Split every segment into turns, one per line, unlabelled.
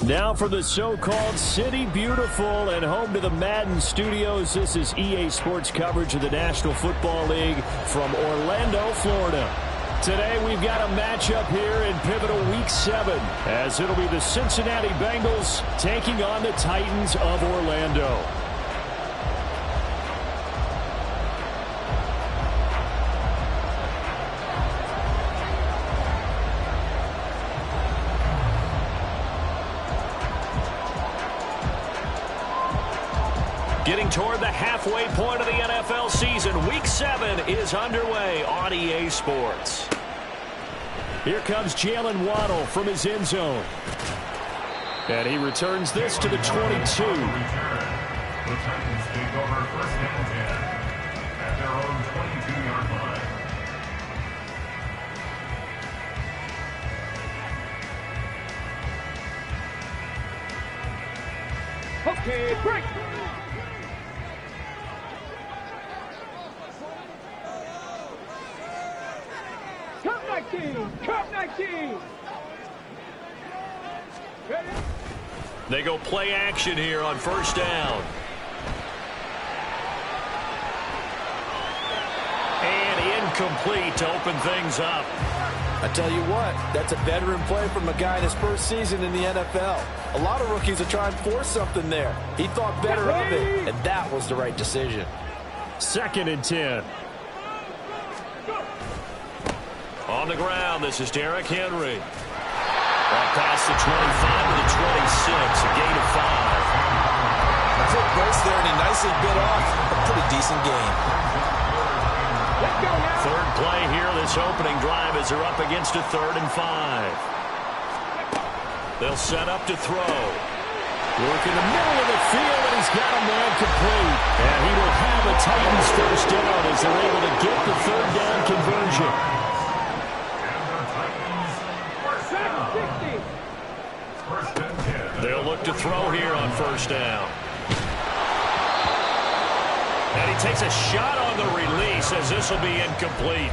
Now for the so-called City Beautiful and home to the Madden Studios. This is EA Sports coverage of the National Football League from Orlando, Florida. Today we've got a matchup here in pivotal Week 7 as it'll be the Cincinnati Bengals taking on the Titans of Orlando. Getting toward the halfway point of the NFL season. Week 7 is underway on EA Sports. Here comes Jalen Waddle from his end zone. And he returns this to the 22.
The Titans take over first and 10 at their own 22-yard line.
Okay, break. Cup 19. Ready?
They go play action here on first down. And incomplete to open things up.
I tell you what, that's a veteran play from a guy in his first season in the NFL. A lot of rookies are trying to force something there. He thought better of it, and that was the right decision.
2nd and 10. On the ground, this is Derrick Henry. Back past the 25 to the 26, a gain of 5.
Foot burst there, and he nicely bit off a pretty decent gain.
Let's go now.
Third play here, this opening drive as they're up against a 3rd and 5. They'll set up to throw. Work in the middle of the field, and he's got a man complete. And he will have a Titans first down as they're able to get the 3rd down conversion. They'll look to throw here on first down. And he takes a shot on the release as this will be incomplete.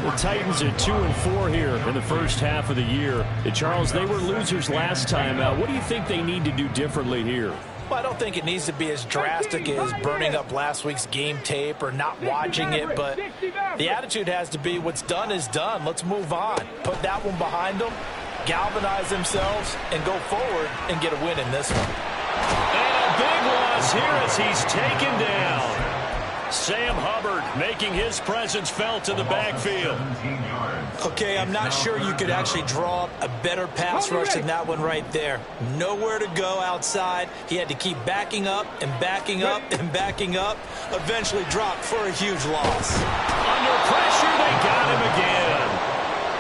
The Titans are 2-4 here in the first half of the year. And Charles, they were losers last time. What do you think they need to do differently here?
Well, I don't think it needs to be as drastic as burning up last week's game tape or not watching it, but the attitude has to be what's done is done. Let's move on. Put that one behind them, galvanize themselves, and go forward and get a win in this one.
And a big loss here as he's taken down. Sam Hubbard making his presence felt in the backfield.
Okay, I'm not sure you could actually draw up a better pass rush than that one right there. Nowhere to go outside. He had to keep backing up and backing up and backing up. Eventually dropped for a huge loss.
Under pressure, they got him again.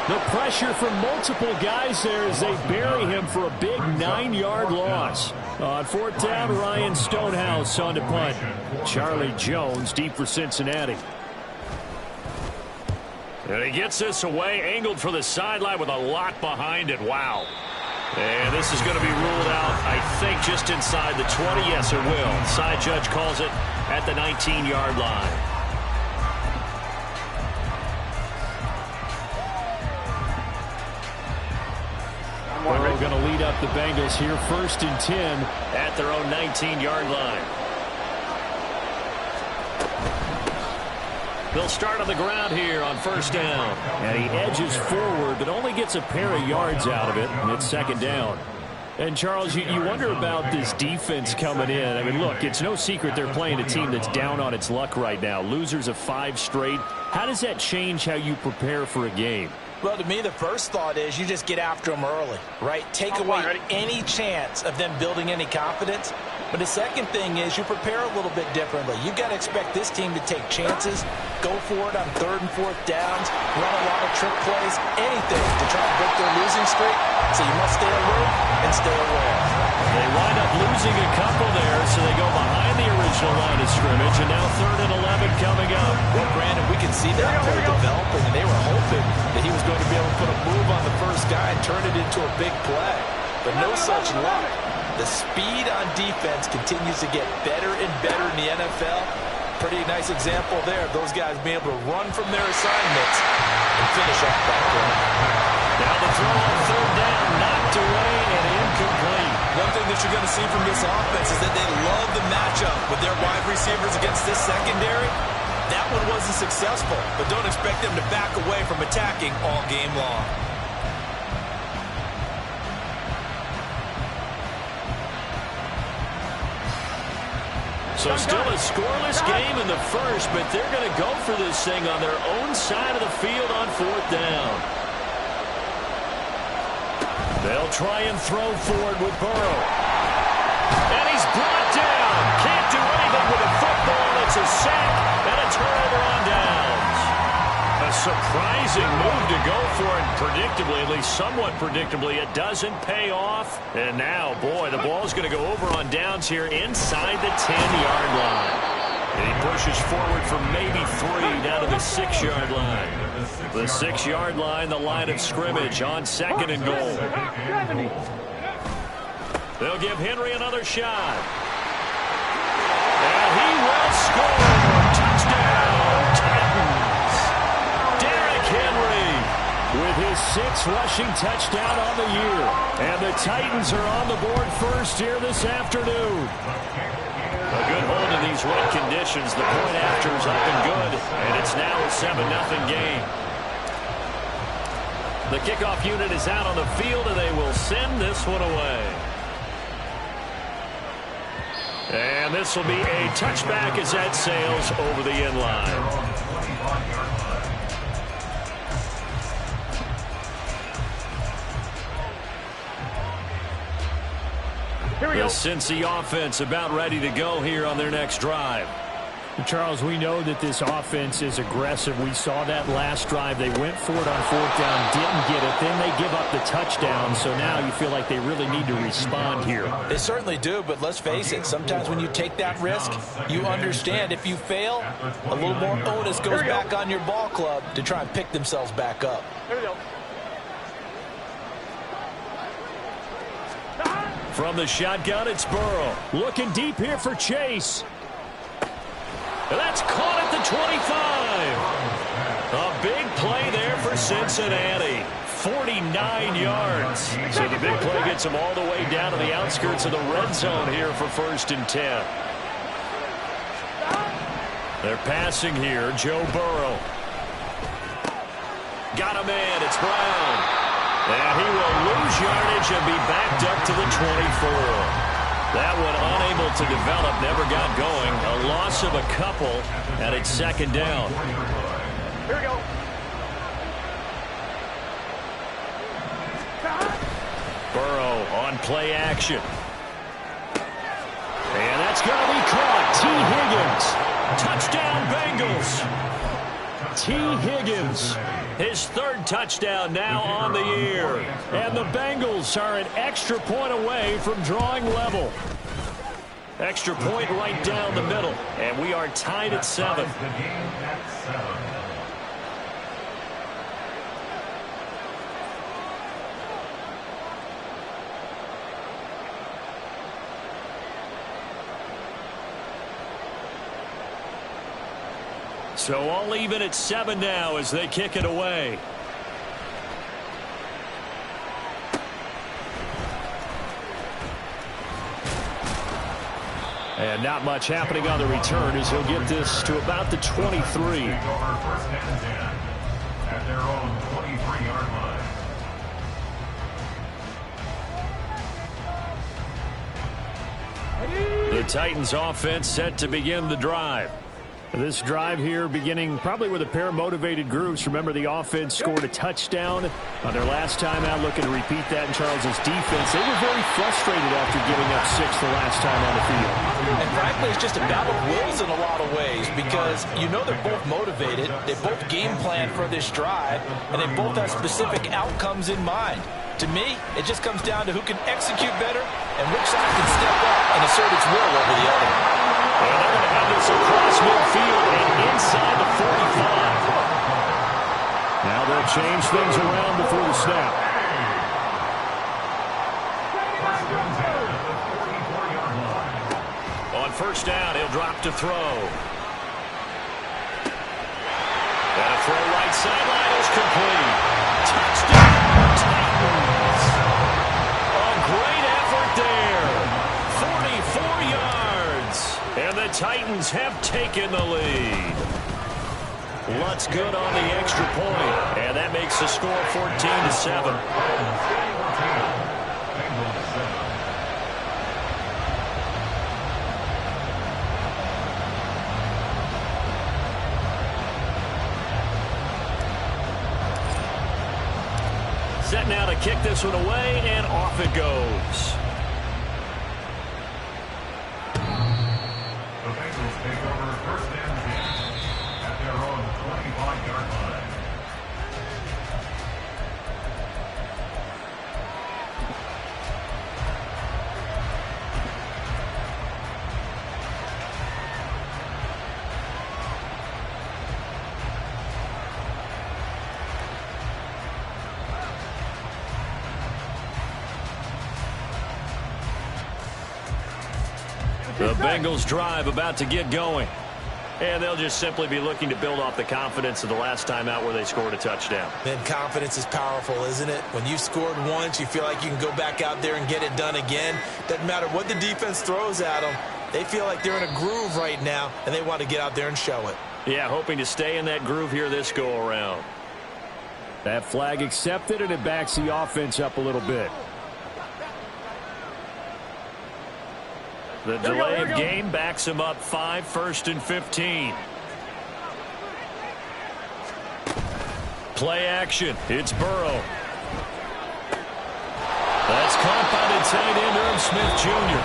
The pressure from multiple guys there as they bury him for a big 9-yard loss. On 4th down, Ryan Stonehouse on to punt. Charlie Jones deep for Cincinnati. And he gets this away, angled for the sideline with a lot behind it. Wow. And this is going to be ruled out, I think, just inside the 20. Yes, it will. Side judge calls it at the 19-yard line. Burrow going to lead up the Bengals here, 1st and 10 at their own 19-yard line. They'll start on the ground here on first down. And he edges forward, but only gets a pair of yards out of it, and it's 2nd down. And, Charles, you wonder about this defense coming in. I mean, look, it's no secret they're playing a team that's down on its luck right now. Losers of 5 straight. How does that change how you prepare for a game?
Well, to me, the first thought is you just get after them early, right? Take away any chance of them building any confidence. But the second thing is you prepare a little bit differently. You've got to expect this team to take chances, go for it on 3rd and 4th downs, run a lot of trick plays, anything to try and break their losing streak. So you must stay alert and stay aware.
They wind up losing a couple there, so they go behind the original line of scrimmage, and now 3rd and 11 coming up.
Well, Brandon, we can see that play developing, and they were hoping that he was going to be able to put a move on the first guy and turn it into a big play. But no such luck. The speed on defense continues to get better and better in the NFL. Pretty nice example there of those guys being able to run from their assignments and finish off that play.
Now the throw on 3rd down, not Knocked away and incomplete.
One thing that you're going to see from this offense is that they love the matchup with their wide receivers against this secondary. That one wasn't successful, but don't expect them to back away from attacking all game long.
So still a scoreless game in the first, but they're going to go for this thing on their own side of the field on 4th down. They'll try and throw forward with Burrow. And he's brought down. Can't do anything with a football. It's a sack and a turnover on downs. A surprising move to go for it. Predictably, at least somewhat predictably, it doesn't pay off. And now, boy, the ball's going to go over on downs here inside the 10-yard line. And he pushes forward for maybe 3 down to the 6-yard line. The 6-yard line, the line of scrimmage on 2nd and goal. They'll give Henry another shot. And he will score. Touchdown, Titans. Derrick Henry with his 6th rushing touchdown on the year. And the Titans are on the board first here this afternoon. A good hold in these rough conditions. The point after is up and good. And it's now a 7-0 game. The kickoff unit is out on the field, and they will send this one away. And this will be a touchback as that sails over the end line. The Cincy offense about ready to go here on their next drive.
Charles, we know that this offense is aggressive. We saw that last drive. They went for it on 4th down, didn't get it. Then they give up the touchdown. So now you feel like they really need to respond here.
They certainly do, but let's face it. Sometimes when you take that risk, you understand if you fail, a little more onus goes back on your ball club to try and pick themselves back up.
Here we go.
From the shotgun, it's Burrow.
Looking deep here for Chase.
And that's caught at the 25. A big play there for Cincinnati. 49 yards. So the big play gets them all the way down to the outskirts of the red zone here for 1st and 10. They're passing here. Joe Burrow. Got a man. It's Brown. And he will lose yardage and be backed up to the 24. That one unable to develop, never got going. A loss of a couple, and it's 2nd down.
Here we go.
Burrow on play action. And that's going to be caught. T. Higgins. Touchdown Bengals. T. Higgins. His 3rd touchdown now on the year. And the Bengals are an extra point away from drawing level. Extra point right down the middle. And we are tied at 7. So all even at 7 now as they kick it away. And not much happening on the return as he'll get this to about the 23.
At their own 23-yard line.
The Titans offense set to begin the drive.
This drive here beginning probably with a pair of motivated groups. Remember, the offense scored a touchdown on their last time out, looking to repeat that in Charles's defense. They were very frustrated after giving up 6 the last time on the field.
And frankly, it's just a battle of wills in a lot of ways because you know they're both motivated. They both game plan for this drive, and they both have specific outcomes in mind. To me, it just comes down to who can execute better and which side can step up and assert its will over the other.
And they're going to have this across midfield and inside the 45.
Now they'll change things around before the snap.
On 1st down, he'll drop to throw. And a throw right sideline is complete. Touchdown, Titans. Titans have taken the lead. Lutz good on the extra point, and that makes the score 14-7. Set now to kick this one away, and off it goes.
The Bengals take over first and 10 at their own 25-yard line.
The Bengals drive about to get going. And they'll just simply be looking to build off the confidence of the last time out where they scored a touchdown.
Then confidence is powerful, isn't it? When you've scored once, you feel like you can go back out there and get it done again. Doesn't matter what the defense throws at them. They feel like they're in a groove right now, and they want to get out there and show it.
Yeah, hoping to stay in that groove here this go-around.
That flag accepted, and it backs the offense up a little bit.
The delay of game backs him up 5, 1st and 15. Play action. It's Burrow. That's caught by the tight end, Irv Smith Jr.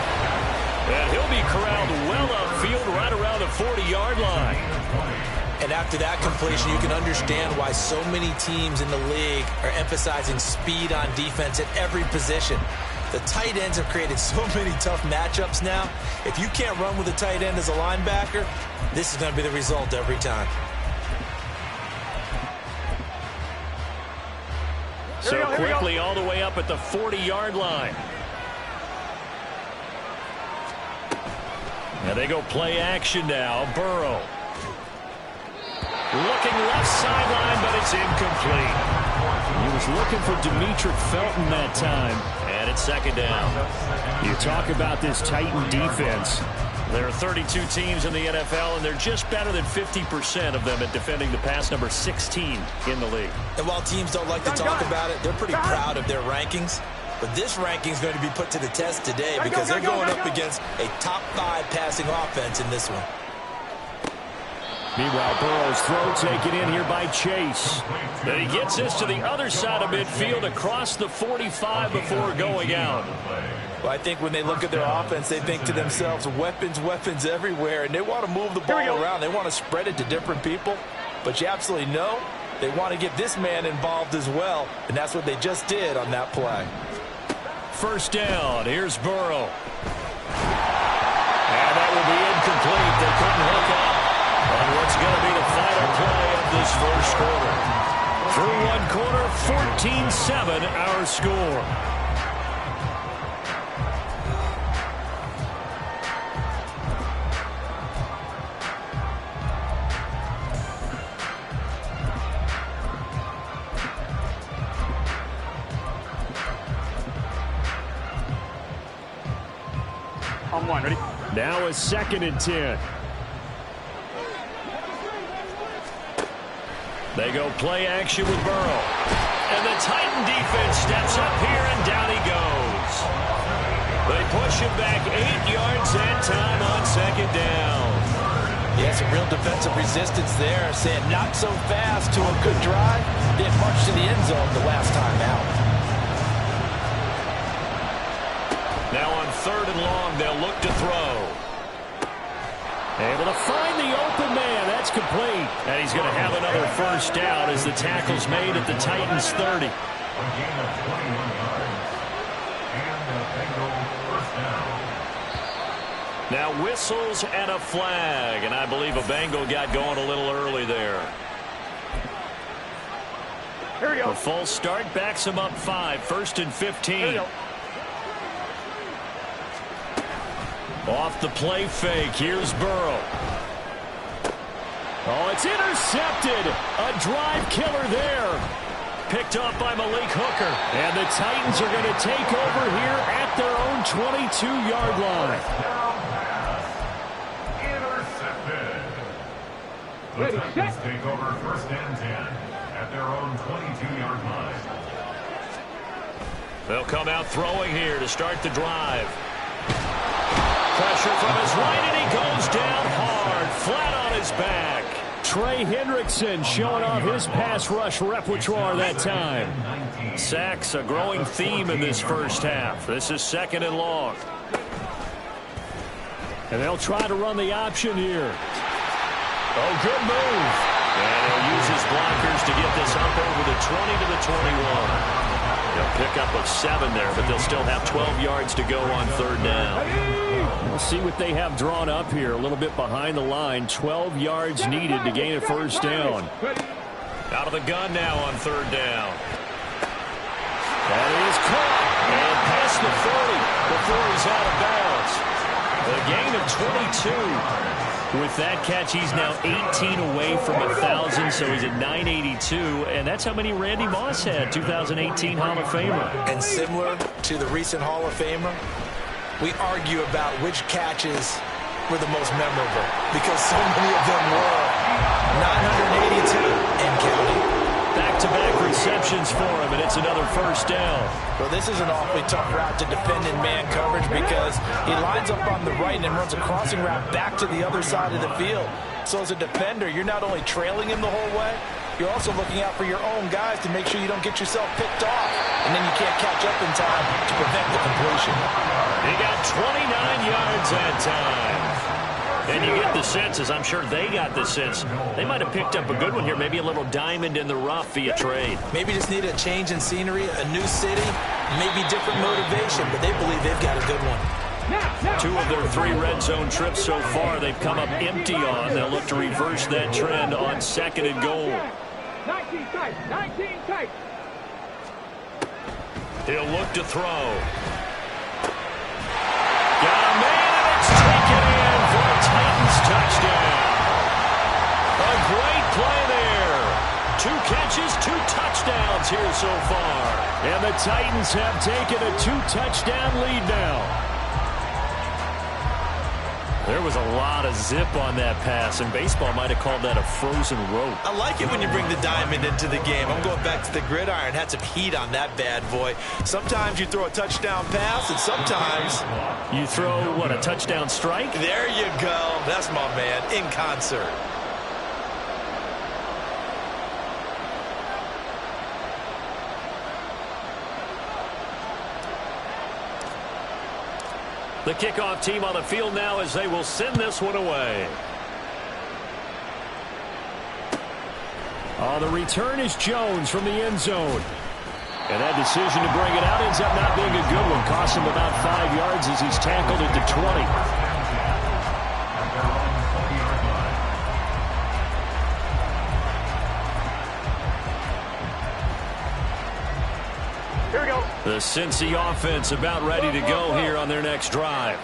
And he'll be corralled well upfield right around the 40-yard line.
And after that completion, you can understand why so many teams in the league are emphasizing speed on defense at every position. The tight ends have created so many tough matchups now. If you can't run with a tight end as a linebacker, this is going to be the result every time.
So quickly all the way up at the 40-yard line. And they go play action now. Burrow. Looking left sideline, but it's incomplete.
He was looking for Demetric Felton that time.
And it's second down.
You talk about this Titan defense.
There are 32 teams in the NFL, and they're just better than 50% of them at defending the pass, number 16 in the league.
And while teams don't like to talk about it, they're pretty proud of their rankings. But this ranking is going to be put to the test today because they're going up against a top 5 passing offense in this one.
Meanwhile, Burrow's throw taken in here by Chase.
Then he gets this to the other side of midfield across the 45 before going out.
Well, I think when they look at their offense, they think to themselves, weapons, weapons everywhere, and they want to move the ball around. They want to spread it to different people. But you absolutely know they want to get this man involved as well, and that's what they just did on that play.
First down. Here's Burrow. And that will be incomplete. They couldn't hook up on what's going to be the final play of this first quarter. Through one quarter, 14-7 our score.
On one, ready?
Now a 2nd and 10.
They go play action with Burrow. And the Titan defense steps up here, and down he goes. They push him back 8 yards that time on second down.
Yeah, some real defensive resistance there, saying not so fast to a good drive. Didn't march to the end zone the last time out.
Now on 3rd and long, they'll look to throw.
Able to find the open man. That's complete.
And he's going to have another first down as the tackle's made at the Titans' 30.
A gain of 21 yards. And the Bengals first down.
Now whistles and a flag. And I believe a Bengal got going a little early there.
Here we go.
A false start backs him up 5, 1st and 15.
Here we go.
Off the play fake, here's Burrow.
Oh, it's intercepted. A drive killer there.
Picked off by Malik Hooker.
And the Titans are going to take over here at their own 22-yard line.
The Titans take over first and 10 at their own 22-yard line.
They'll come out throwing here to start the drive. Pressure from his right, and he goes down hard, flat on his back. Trey Hendrickson showing off his pass rush repertoire that time. Sacks, a growing theme in this first half. This is 2nd and long. And they'll try to run the option here. Oh, good move. And he'll use his blockers to get this up over the 20 to the 21. They'll pick up of 7 there, but they'll still have 12 yards to go on 3rd down. We'll see what they have drawn up here. A little bit behind the line. 12 yards needed to gain a first down. Out of the gun now on 3rd down. That is caught. And past the 40 before he's out of bounds. A gain of 22. With that catch, he's now 18 away from 1,000, so he's at 982, and that's how many Randy Moss had, 2018 Hall of Famer.
And similar to the recent Hall of Famer, we argue about which catches were the most memorable because so many of them were 982 and counting.
Back-to-back receptions for him, and it's another first down.
Well, this is an awfully tough route to defend in man coverage because he lines up on the right and then runs a crossing route back to the other side of the field. So as a defender, you're not only trailing him the whole way, you're also looking out for your own guys to make sure you don't get yourself picked off. And then you can't catch up in time to prevent the completion.
He got 29 yards that time. And you get the sense, as I'm sure they got the sense, they might have picked up a good one here, maybe a little diamond in the rough via trade.
Maybe just need a change in scenery, a new city, maybe different motivation, but they believe they've got a good one.
2 of their 3 red zone trips so far they've come up empty on. They'll look to reverse that trend on 2nd and goal.
19 tight.
He'll look to throw. Got a man, and it's taken in for a Titans touchdown. A great play there. 2 catches, 2 touchdowns here so far. And the Titans have taken a 2-touchdown lead now. There was a lot of zip on that pass, and baseball might have called that a frozen rope.
I like it when you bring the diamond into the game. I'm going back to the gridiron. Had some heat on that bad boy. Sometimes you throw a touchdown pass, and sometimes
you throw, what, a touchdown strike?
There you go. That's my man, in concert.
The kickoff team on the field now as they will send this one away. The return is Jones from the end zone. And that decision to bring it out ends up not being a good one. Cost him about 5 yards as he's tackled at the 20.
Here we go.
The Cincy offense about ready to go here on their next drive.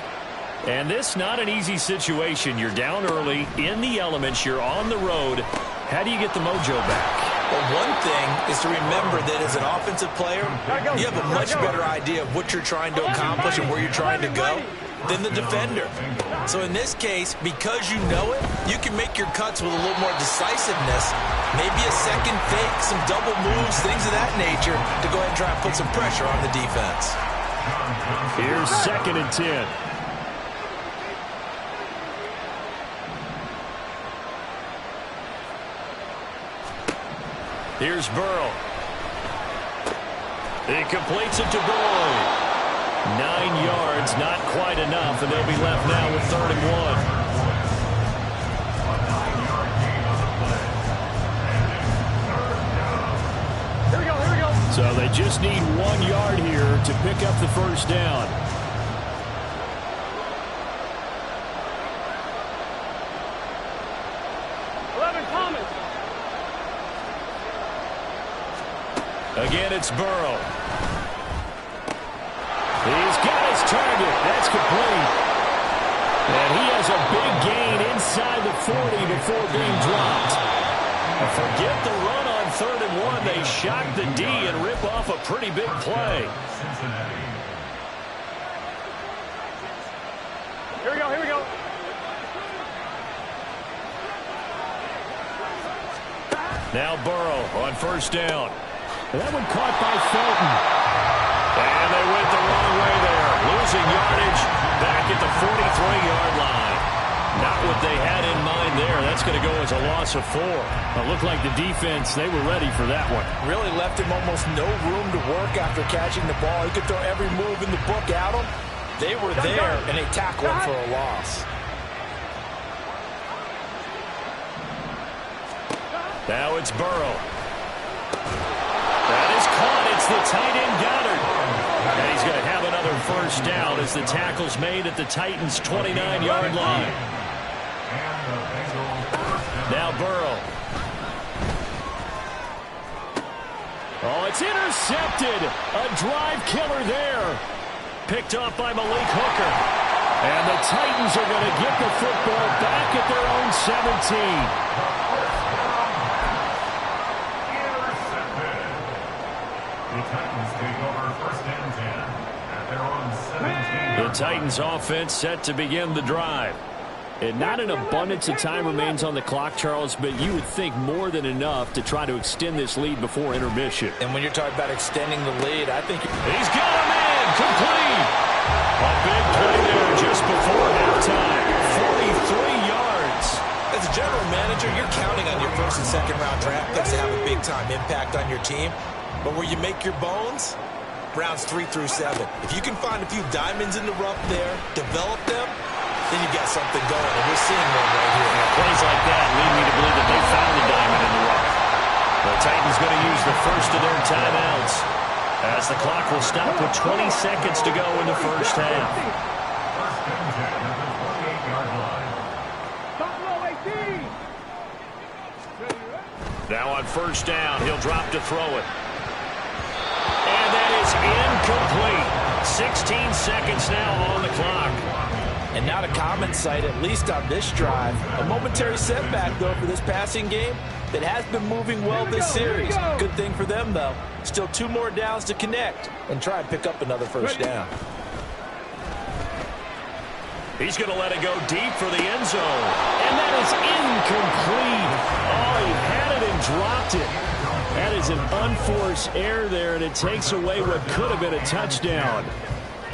And this not an easy situation. You're down early, in the elements, you're on the road. How do you get the mojo back?
Well, one thing is to remember that as an offensive player, you have a much better idea of what you're trying to accomplish and where you're trying to go than the defender. So in this case, because you know it, you can make your cuts with a little more decisiveness, maybe a second fake, some double moves, things of that nature, to go ahead and try and put some pressure on the defense.
Here's 2nd and 10. Here's Burrow. He completes it to Boyd. 9 yards, not quite enough, and they'll be left now with 3rd and 1.
Here we go.
So they just need 1 yard here to pick up the first down. Again, it's Burrow. He's got his target. That's complete. And he has a big gain inside the 40 before being dropped. Forget the run on 3rd and 1. They shock the D and rip off a pretty big play.
Here we go.
Now Burrow on first down. That one caught by Felton. And they went the wrong way there. Losing yardage back at the 43-yard line. Not what they had in mind there. That's going to go as a loss of 4. It looked like the defense, they were ready for that one.
Really left him almost no room to work after catching the ball. He could throw every move in the book at him. They were there, and they tackled him for a loss.
Now it's Burrow. That is caught. It's the tight end Goddard. And he's going to have another first down as the tackle's made at the Titans' 29-yard line. Now Burrow. Oh, it's intercepted. A drive killer there. Picked off by Malik Hooker. And the Titans are going to get the football back at their own 17. The Titans offense set to begin the drive. And not an abundance of time remains on the clock, Charles, but you would think more than enough to try to extend this lead before intermission.
And when you're talking about extending the lead, I think
he's got a man complete. A big play there just before halftime. 43 yards.
As a general manager, you're counting on your first and second round draft picks to have a big-time impact on your team. But where you make your bones, rounds 3 through 7. If you can find a few diamonds in the rough there, develop them, then you got something going. And we're seeing one right here.
Plays like that lead me to believe that they found a diamond in the rough. The Titans going to use the first of their timeouts as the clock will stop with 20 seconds to go in the first half. Now on first down, he'll drop to throw it. And that is incomplete. 16 seconds now on the clock.
And not a common sight, at least on this drive. A momentary setback, though, for this passing game that has been moving well this series. Good thing for them, though. Still 2 more downs to connect and try and pick up another first down.
He's going to let it go deep for the end zone. And that is incomplete. Oh, he had it and dropped it. That is an unforced error there, and it takes away what could have been a touchdown.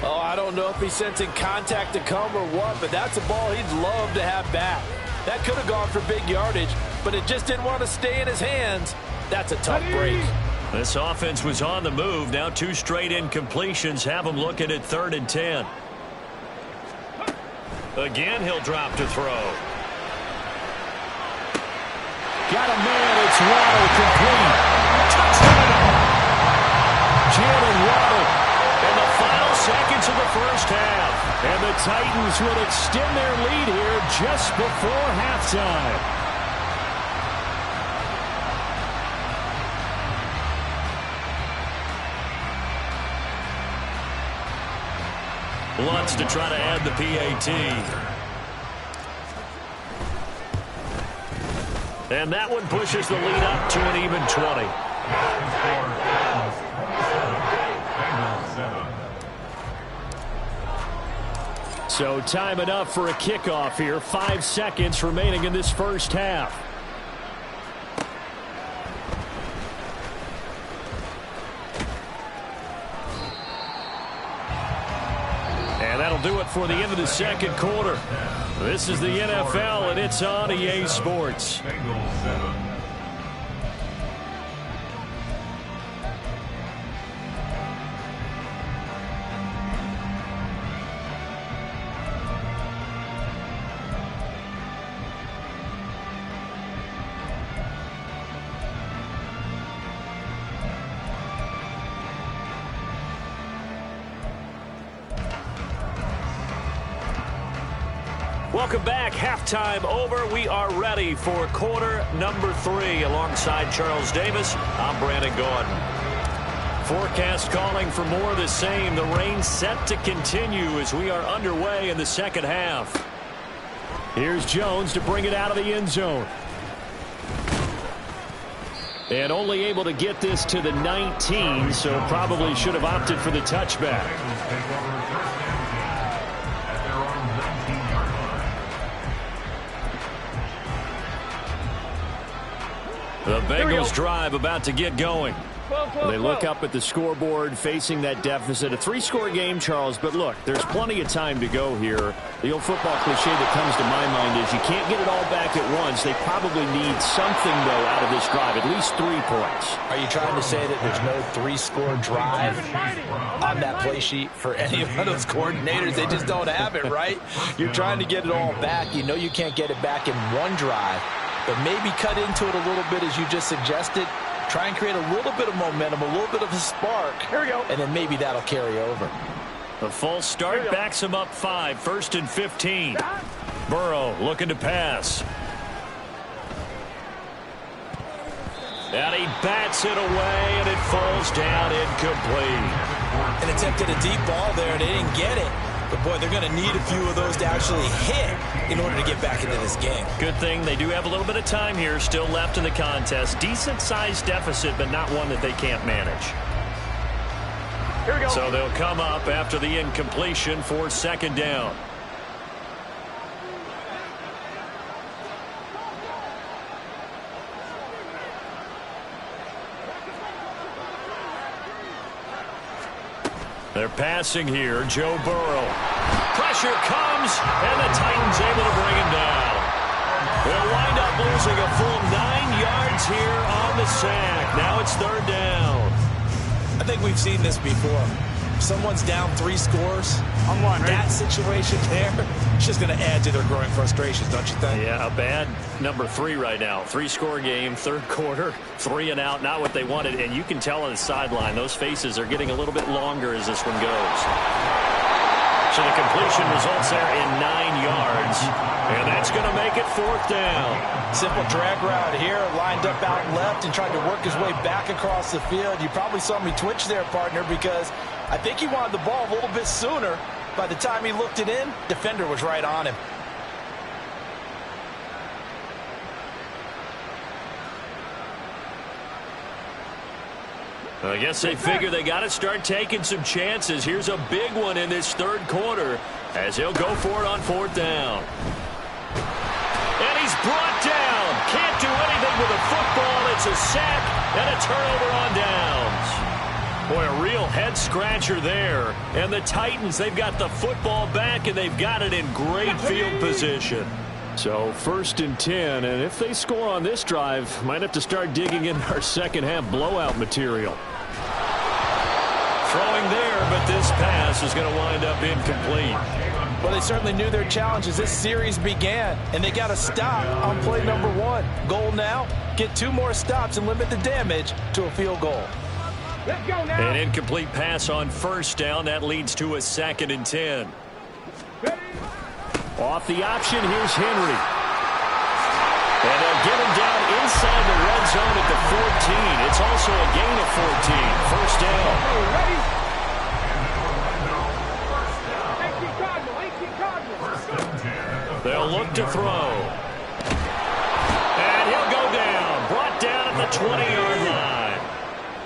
Oh, I don't know if he's sensing contact to come or what, but that's a ball he'd love to have back. That could have gone for big yardage, but it just didn't want to stay in his hands. That's a tough break.
This offense was on the move. Now 2 straight incompletions have him looking at 3rd and 10. Again, he'll drop to throw. Got a man. It's Waddle complete. Touchdown! Jalen Waddle in the final seconds of the first half. And the Titans will extend their lead here just before halftime. Lutz to try to add the PAT. And that one pushes the lead up to an even 20. So time enough for a kickoff here. 5 seconds remaining in this first half. And that'll do it for the end of the second quarter. This is the NFL, and it's on EA Sports. Welcome back. Halftime over. We are ready for quarter number 3. Alongside Charles Davis, I'm Brandon Gordon. Forecast calling for more of the same. The rain set to continue as we are underway in the second half. Here's Jones to bring it out of the end zone. And only able to get this to the 19, so probably should have opted for the touchback. The Bengals drive about to get going.
They look up at the scoreboard facing that deficit. A 3-score game, Charles, but look, there's plenty of time to go here. The old football cliche that comes to my mind is you can't get it all back at once. They probably need something, though, out of this drive, at least 3 points.
Are you trying to say that there's no 3-score drive on that play sheet for any of those coordinators? They just don't have it, right? You're trying to get it all back. You know you can't get it back in one drive, but maybe cut into it a little bit as you just suggested. Try and create a little bit of momentum, a little bit of a spark.
Here we go.
And then maybe that'll carry over.
The false start backs him up 5, 1st and 15. Burrow looking to pass. And he bats it away, and it falls down incomplete.
And attempted a deep ball there, and they didn't get it. But, boy, they're going to need a few of those to actually hit in order to get back into this game.
Good thing they do have a little bit of time here still left in the contest. Decent-sized deficit, but not one that they can't manage.
Here we go.
So they'll come up after the incompletion for 2nd down. They're passing here. Joe Burrow. Pressure comes, and the Titans able to bring him down. They'll wind up losing a full 9 yards here on the sack. Now it's 3rd down.
I think we've seen this before. Someone's down 3 scores.
On one, right?
That situation there, it's just going to add to their growing frustrations, don't you think?
Yeah, a bad number 3 right now. 3-score game, 3rd quarter, 3 and out, not what they wanted. And you can tell on the sideline, those faces are getting a little bit longer as this one goes. So the completion results there in 9 yards. And that's going to make it 4th down.
Simple drag route here, lined up out left and tried to work his way back across the field. You probably saw me twitch there, partner, because I think he wanted the ball a little bit sooner. By the time he looked it in, defender was right on him.
I guess they figure they got to start taking some chances. Here's a big one in this 3rd quarter as he'll go for it on 4th down. And he's brought down. Can't do anything with a football. It's a sack and a turnover on downs. Boy, a real head-scratcher there. And the Titans, they've got the football back, and they've got it in great field position.
So 1st and 10, and if they score on this drive, might have to start digging into our second-half blowout material.
Throwing there, but this pass is going to wind up incomplete.
Well, they certainly knew their challenges. This series began, and they got a stop on play number 1. Goal now, get 2 more stops and limit the damage to a field goal.
Let's go now.
An incomplete pass on 1st down. That leads to a 2nd and 10.
Off the option, here's Henry. And they'll get him down inside the red zone at the 14. It's also a gain of 14. 1st down.
Hey, ready? 18 Cardinal.
They'll look to throw. And he'll go down. Brought down at the 20-yard line.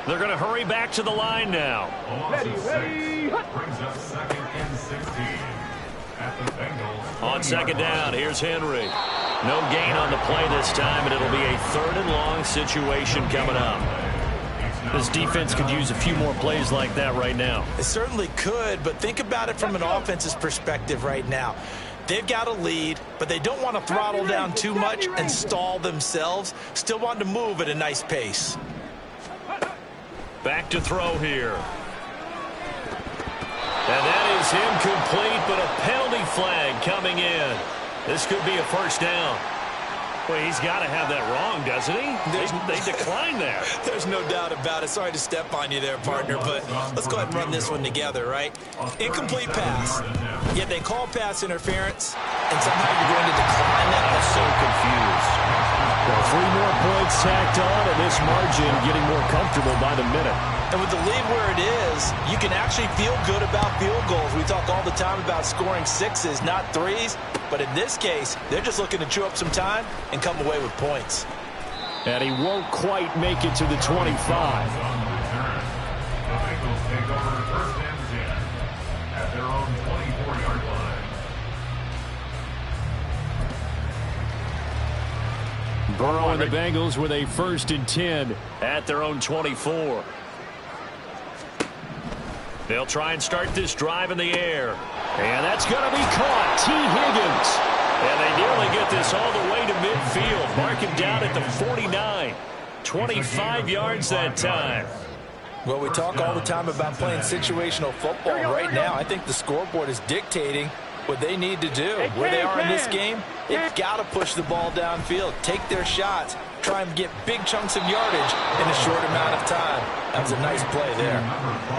They're going to hurry back to the line now.
Ready.
Brings up 2nd and 16. At the Bengals.
On 2nd down, here's Henry. No gain on the play this time, and it'll be a 3rd and long situation coming up. This defense could use a few more plays like that right now.
It certainly could, but think about it from an offense's perspective right now. They've got a lead, but they don't want to throttle down too much and stall themselves. Still want to move at a nice pace.
Back to throw here. And that is incomplete, but a penalty flag coming in. This could be a 1st down. Well, he's got to have that wrong, doesn't he? They declined that.
There's no doubt about it. Sorry to step on you there, partner, but let's go ahead and run this one together, right? Incomplete pass. Yet they call pass interference, and somehow you're going to decline that.
I'm so confused.
Well, 3 more points tacked on, and this margin getting more comfortable by the minute.
And with the lead where it is, you can actually feel good about field goals. We talk all the time about scoring 6s, not 3s. But in this case, they're just looking to chew up some time and come away with points.
And he won't quite make it to the 25.
The Bengals take over 1st and 10 at their own 24-yard line.
Burrow and the Bengals with a 1st and 10 at their own 24. They'll try and start this drive in the air. And that's going to be caught. T. Higgins. And they nearly get this all the way to midfield. Mark him down at the 49. 25 yards that time.
Well, we talk all the time about playing situational football. Right now, I think the scoreboard is dictating what they need to do. Where they are in this game, they've got to push the ball downfield, take their shots, try and get big chunks of yardage in a short amount of time. That was a nice play there.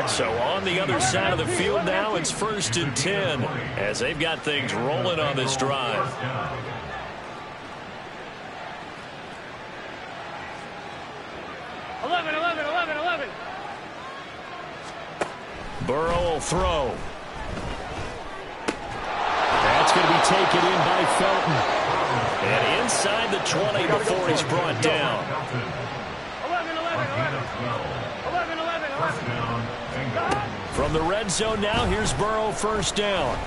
So on the other side of the field now, it's 1st and 10 as they've got things rolling on this drive. Burrow will throw. That's going to be taken in by Felton. And inside the 20 before he's brought down.
11.
From the red zone now, here's Burrow 1st down.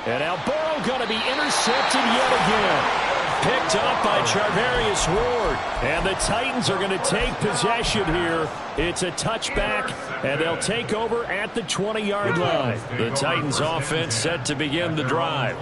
And now Burrow going to be intercepted yet again. Picked up by Charvarius Ward. And the Titans are going to take possession here. It's a touchback, and they'll take over at the 20-yard line. The Titans offense set to begin the drive.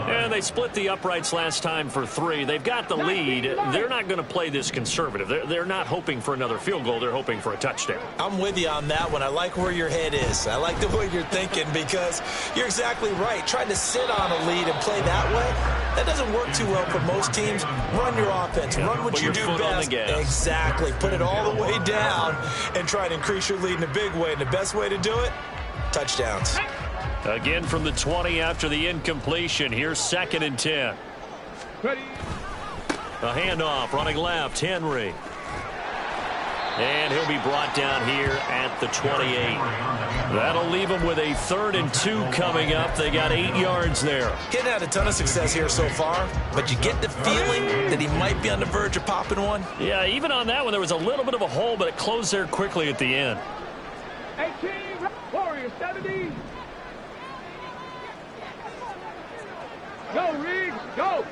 And they split the uprights last time for 3. They've got the lead. They're not going to play this conservative. They're not hoping for another field goal. They're hoping for a touchdown.
I'm with you on that one. I like where your head is. I like the way you're thinking because you're exactly right. Trying to sit on a lead and play that way, that doesn't work too well for most teams. Run your offense. Run what you do best. Exactly. Put it all the way down and try to increase your lead in a big way. And the best way to do it, touchdowns.
Again from the 20 after the incompletion. Here's 2nd and 10. A handoff running left, Henry. And he'll be brought down here at the 28. That'll leave him with a 3rd and 2 coming up. They got 8 yards there.
Getting had a ton of success here so far, but you get the feeling that he might be on the verge of popping one.
Yeah, even on that one, there was a little bit of a hole, but it closed there quickly at the end.
18, Warriors, 70. Go, Riggs, go.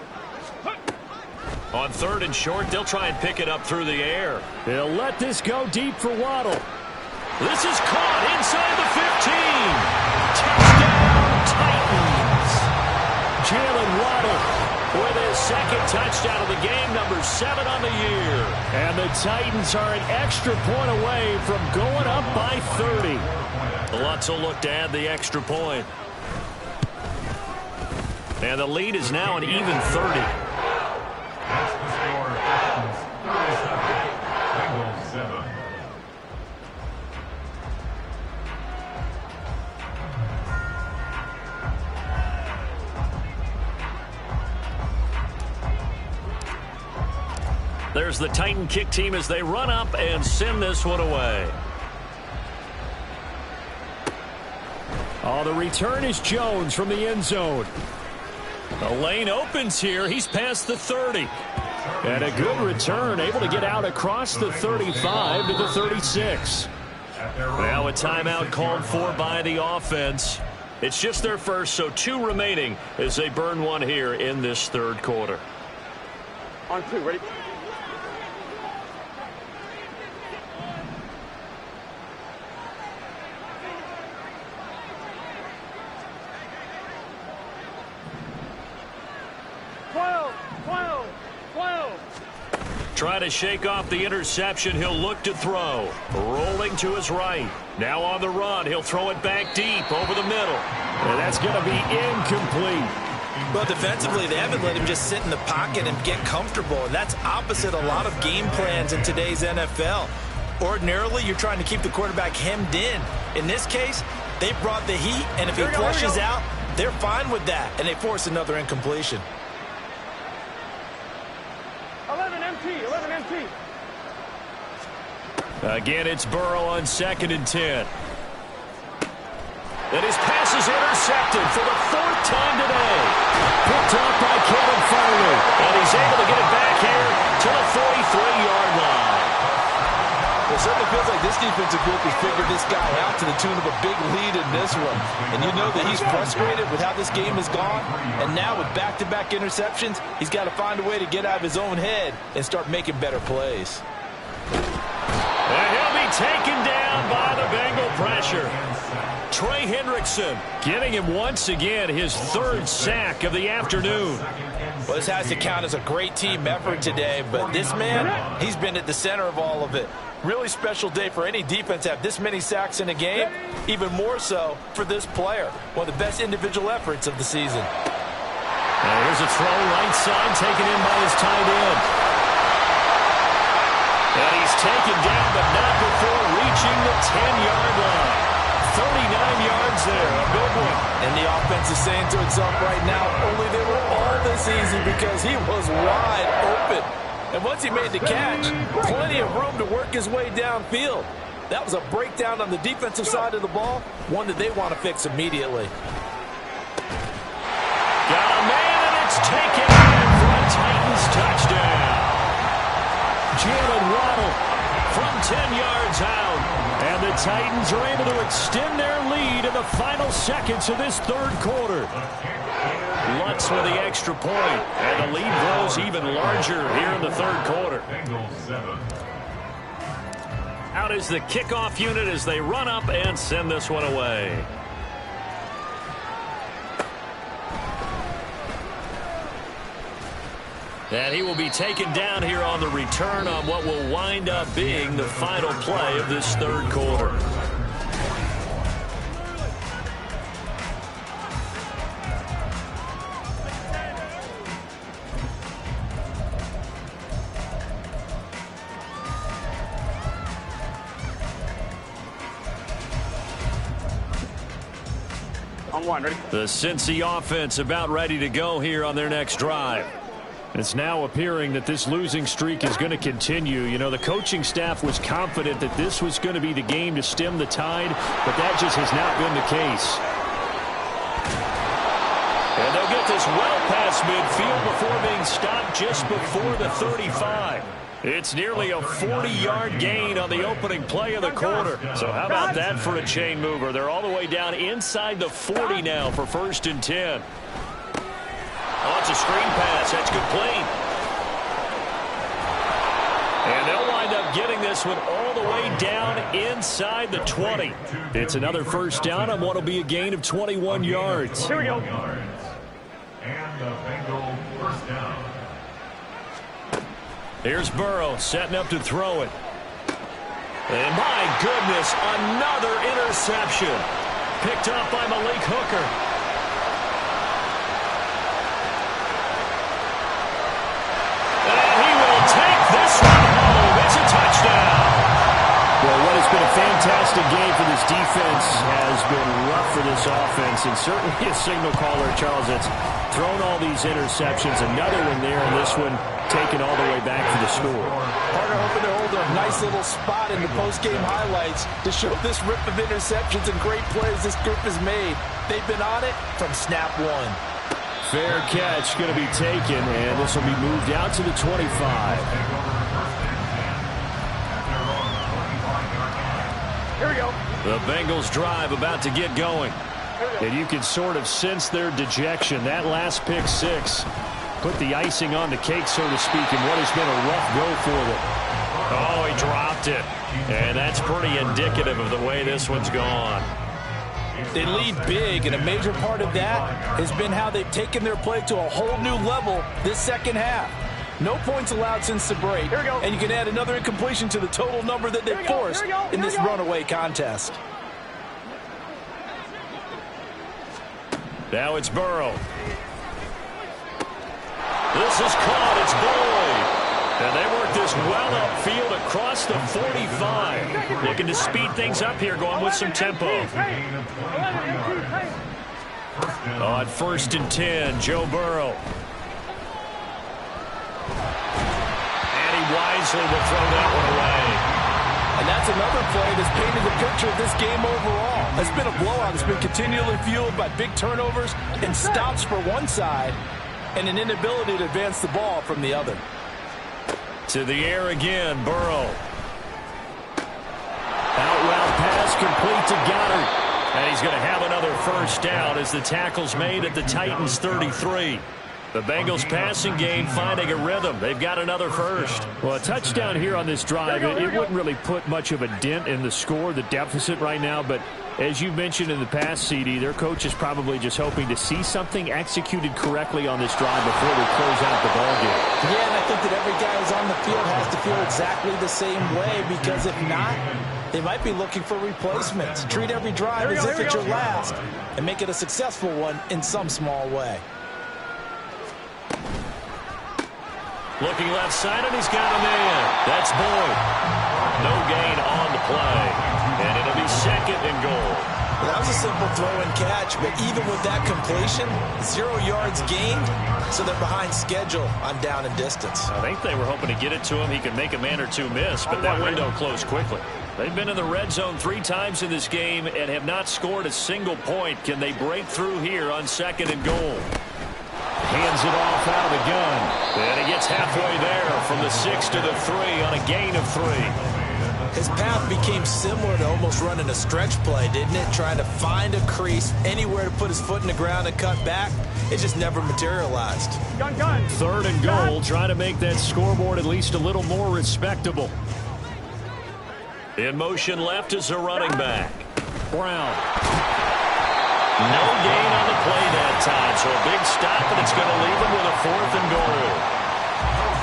On 3rd and short, they'll try and pick it up through the air. They'll let this go deep for Waddle. This is caught inside the 15. Touchdown, Titans. Jalen Waddle with his 2nd touchdown of the game, number 7 on the year. And the Titans are an extra point away from going up by 30. Lutz will look to add the extra point. And the lead is now an even 30.
That's the score. Titans 37, Bengals 7.
There's the Titan kick team as they run up and send this one away. Oh, the return is Jones from the end zone. The lane opens here. He's past the 30. And a good return, able to get out across the 35 to the 36. Now a timeout called for by the offense. It's just their first, so 2 remaining as they burn one here in this 3rd quarter.
On 2, ready?
Try to shake off the interception. He'll look to throw. Rolling to his right. Now on the run. He'll throw it back deep over the middle. And that's going to be incomplete.
Well, defensively, they haven't let him just sit in the pocket and get comfortable. And that's opposite a lot of game plans in today's NFL. Ordinarily, you're trying to keep the quarterback hemmed in. In this case, they brought the heat, and if he flushes out, they're fine with that, and they force another incompletion.
11 MT.
Again, it's Burrow on 2nd and 10. And his pass is intercepted for the 4th time today. Picked up by Kevin Farley. And he's able to get it back here to the 43-yard line.
it certainly feels like this defensive group has figured this guy out to the tune of a big lead in this one. And you know that he's frustrated with how this game has gone. And now with back-to-back interceptions, he's got to find a way to get out of his own head and start making better plays.
And he'll be taken down by the Bengal pressure. Trey Hendrickson getting him once again his third sack of the afternoon.
Well, this has to count as a great team effort today, but this man, he's been at the center of all of it. Really special day for any defense to have this many sacks in a game, even more so for this player. One of the best individual efforts of the season.
And here's a throw right side taken in by his tight end. And he's taken down, but not before reaching the 10-yard line. 39 yards there, a good one.
And the offense is saying to itself right now, only they were all this easy because he was wide open. And once he made the catch, plenty of room to work his way downfield. That was a breakdown on the defensive side of the ball, one that they want to fix immediately.
Got a man, and it's taken in for a Titans touchdown. Jalen Waddle from 10 yards out. And the Titans are able to extend their lead in the final seconds of this third quarter. Lutz with the extra point, and the lead grows even larger here in the third quarter. Out is the kickoff unit as they run up and send this one away. And he will be taken down here on the return on what will wind up being the final play of this third quarter.
On one, ready?
The Cincy offense about ready to go here on their next drive. It's now appearing that this losing streak is going to continue. You know, the coaching staff was confident that this was going to be the game to stem the tide, but that just has not been the case. And they'll get this well past midfield before being stopped just before the 35. It's nearly a 40-yard gain on the opening play of the quarter. So how about that for a chain mover? They're all the way down inside the 40 now for 1st and 10. Oh, it's a screen pass. That's complete. And they'll wind up getting this one all the way down inside the 20. It's another first down on what will be a gain of 21 yards.
Here we go.
And the Bengal first down.
Here's Burrow setting up to throw it. And my goodness, another interception. Picked up by Malik Hooker. This one home. It's a touchdown. Well, what has been a fantastic game for this defense has been rough for this offense, and certainly a signal caller, Charles, that's thrown all these interceptions. Another one there, and this one taken all the way back for the score.
Carter hoping to hold a nice little spot in the post-game highlights to show this rip of interceptions and great plays this group has made. They've been on it from snap one.
Fair catch going to be taken, and this will be moved out to the 25.
Here we go.
The Bengals drive about to get going. And you can sort of sense their dejection. That last pick six put the icing on the cake, so to speak, in what has been a rough go for them. Oh, he dropped it. And that's pretty indicative of the way this one's gone.
They lead big, and a major part of that has been how they've taken their play to a whole new level this second half. No points allowed since the break,
Here we go.
and you can add another incompletion to the total number that they forced in this runaway contest.
Now it's Burrow. This is caught. It's Boyd. And they work this well upfield across the 45. Looking to speed things up here, going with some tempo. On 1st and 10, Joe Burrow. And he wisely will throw that one away.
And that's another play that's painted the picture of this game overall. It's been a blowout. It's been continually fueled by big turnovers and stops for one side and an inability to advance the ball from the other.
To the air again, Burrow. And he's going to have another first down as the tackle's made at the Titans' 33. The Bengals passing game finding a rhythm. They've got another first.
Well, a touchdown here on this drive, it wouldn't really put much of a dent in the score, the deficit right now. But as you mentioned in the past, CD, their coach is probably just hoping to see something executed correctly on this drive before they close out the ballgame.
Yeah, and I think that every guy who's on the field has to feel exactly the same way, because if not, they might be looking for replacements. Treat every drive as if it's your last and make it a successful one in some small way.
Looking left side, and he's got a man. That's Boyd. No gain on the play. And it'll be second and goal.
Well, that was a simple throw and catch, but even with that completion, 0 yards gained, so they're behind schedule on down and distance.
I think they were hoping to get it to him. He could make a man or two miss, but that window closed quickly. They've been in the red zone 3 times in this game and have not scored a single point. Can they break through here on second and goal?
Hands it off out of the gun.
And he gets halfway there from the 6 to the 3 on a gain of 3.
His path became similar to almost running a stretch play, didn't it? Trying to find a crease, anywhere to put his foot in the ground and cut back. It just never materialized.
Gun.
Third and goal, trying to make that scoreboard at least a little more respectable.
In motion left is a running back.
Brown.
No gain on the play that time, so a big stop, and it's going to leave them with a 4th and goal.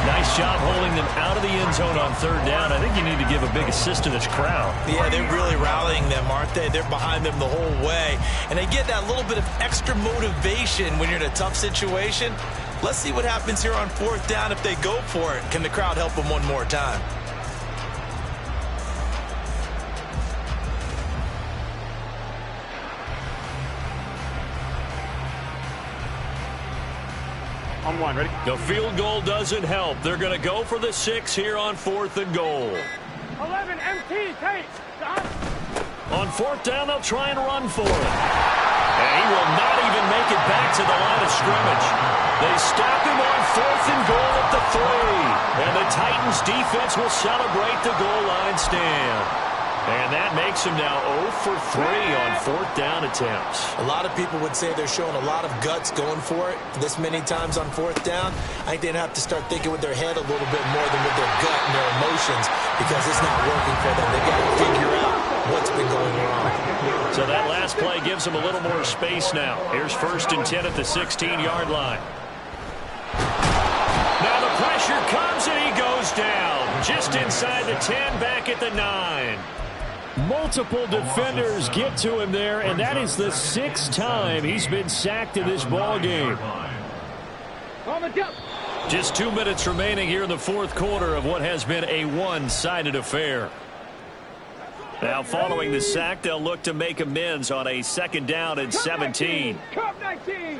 Nice job holding them out of the end zone on 3rd down. I think you need to give a big assist to this crowd.
Yeah, they're really rallying them, aren't they? They're behind them the whole way. And they get that little bit of extra motivation when you're in a tough situation. Let's see what happens here on 4th down if they go for it. Can the crowd help them one more time?
On 1, ready?
The field goal doesn't help. They're going to go for the 6 here on 4th and goal.
11, MT, take. Stop.
On 4th down, they'll try and run for it. And he will not even make it back to the line of scrimmage. They stop him on 4th and goal at the 3. And the Titans defense will celebrate the goal line stand. And that makes him now 0 for 3 on 4th down attempts.
A lot of people would say they're showing a lot of guts going for it this many times on 4th down. I think they'd have to start thinking with their head a little bit more than with their gut and their emotions, because it's not working for them. They've got to figure out what's been going wrong.
So that last play gives them a little more space now. Here's 1st and 10 at the 16-yard line. Now the pressure comes and he goes down. Just inside the 10, back at the 9.
Multiple defenders get to him there, and that is the 6th time he's been sacked in this ball game.
Just 2 minutes remaining here in the 4th quarter of what has been a one-sided affair. Now following the sack, they'll look to make amends on a 2nd down and 17.
Cup 19.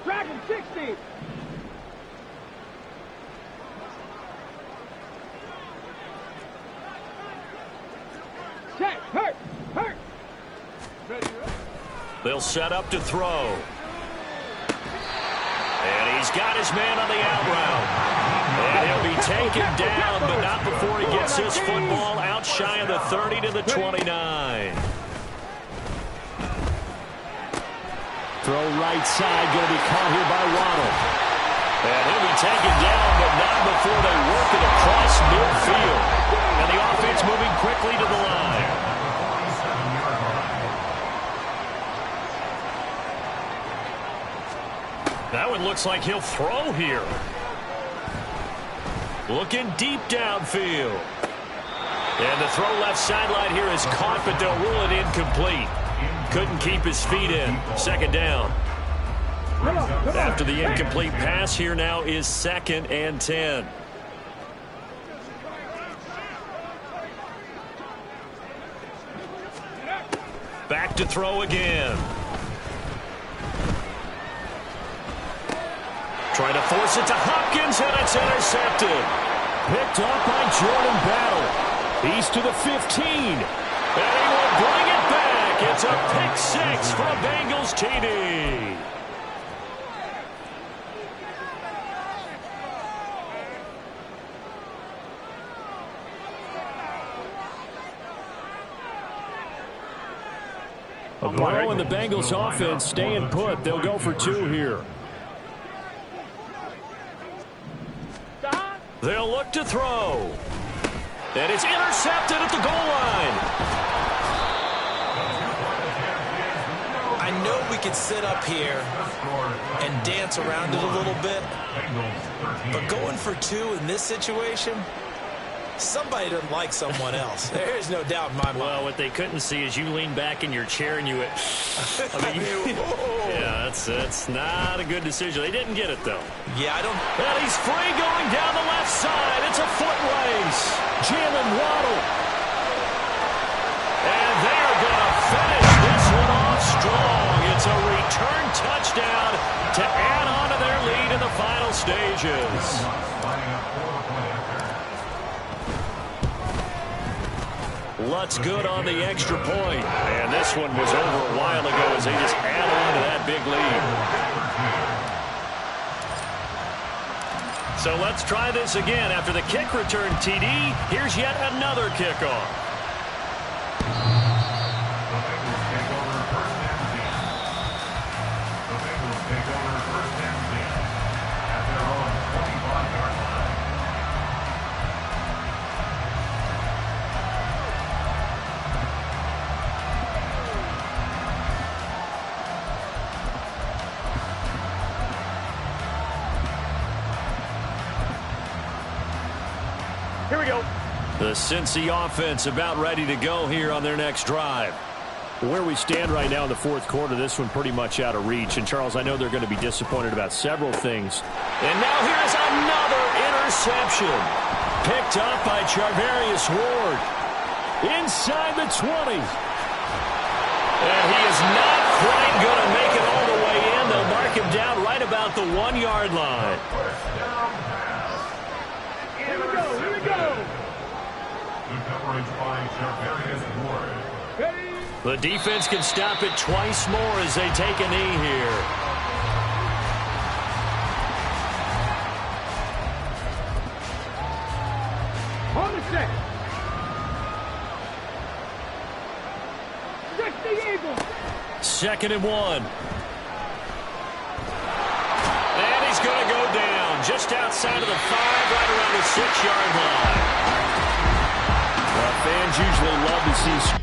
Dragon 60. Hurt.
They'll set up to throw. And he's got his man on the out route. And he'll be taken down, but not before he gets this football out shy of the 30 to the 29.
Throw right side, going to be caught here by Waddle.
And he'll be taken down, but not before they work it across midfield. And the offense moving quickly to the line. That one looks like he'll throw here. Looking deep downfield. And the throw left sideline here is caught, but they'll rule it incomplete. Couldn't keep his feet in. 2nd down. After the incomplete pass, here now is 2nd and 10. Back to throw again. Trying to force it to Hopkins, and it's intercepted.
Picked up by Jordan Battle. He's to the 15.
And he will bring it back. It's a pick 6 for a Bengals TD. Burrow and the Bengals offense staying put. They'll go for 2 here. They'll look to throw. And it's intercepted at the goal line.
I know we could sit up here and dance around it a little bit, but going for 2 in this situation, somebody doesn't like someone else. There's no doubt in my mind.
Well, what they couldn't see is you lean back in your chair and you went, yeah, that's not a good decision. They didn't get it, though.
Yeah, I don't.
And he's free going down the left side. It's a foot race. Jalen Waddle. And they're going to finish this one off strong. It's a return touchdown to add on to their lead in the final stages. Lutz good on the extra point. And this one was over a while ago as they just add on to that big lead. So let's try this again. After the kick return TD, here's yet another kickoff.
Here we go.
The Cincy offense about ready to go here on their next drive. Where we stand right now in the fourth quarter, this one pretty much out of reach. And, Charles, I know they're going to be disappointed about several things. And now here's another interception. Picked up by Charvarius Ward. Inside the 20. And he is not quite going to make it all the way in. They'll mark him down right about the 1-yard line.
Here we go. Here we go. Ready?
The defense can stop it twice more as they take a knee here.
On the set. 60 Eagles.
2nd and 1. And he's going to go down just outside of the 5, right around the 6-yard line. Fans usually love to see.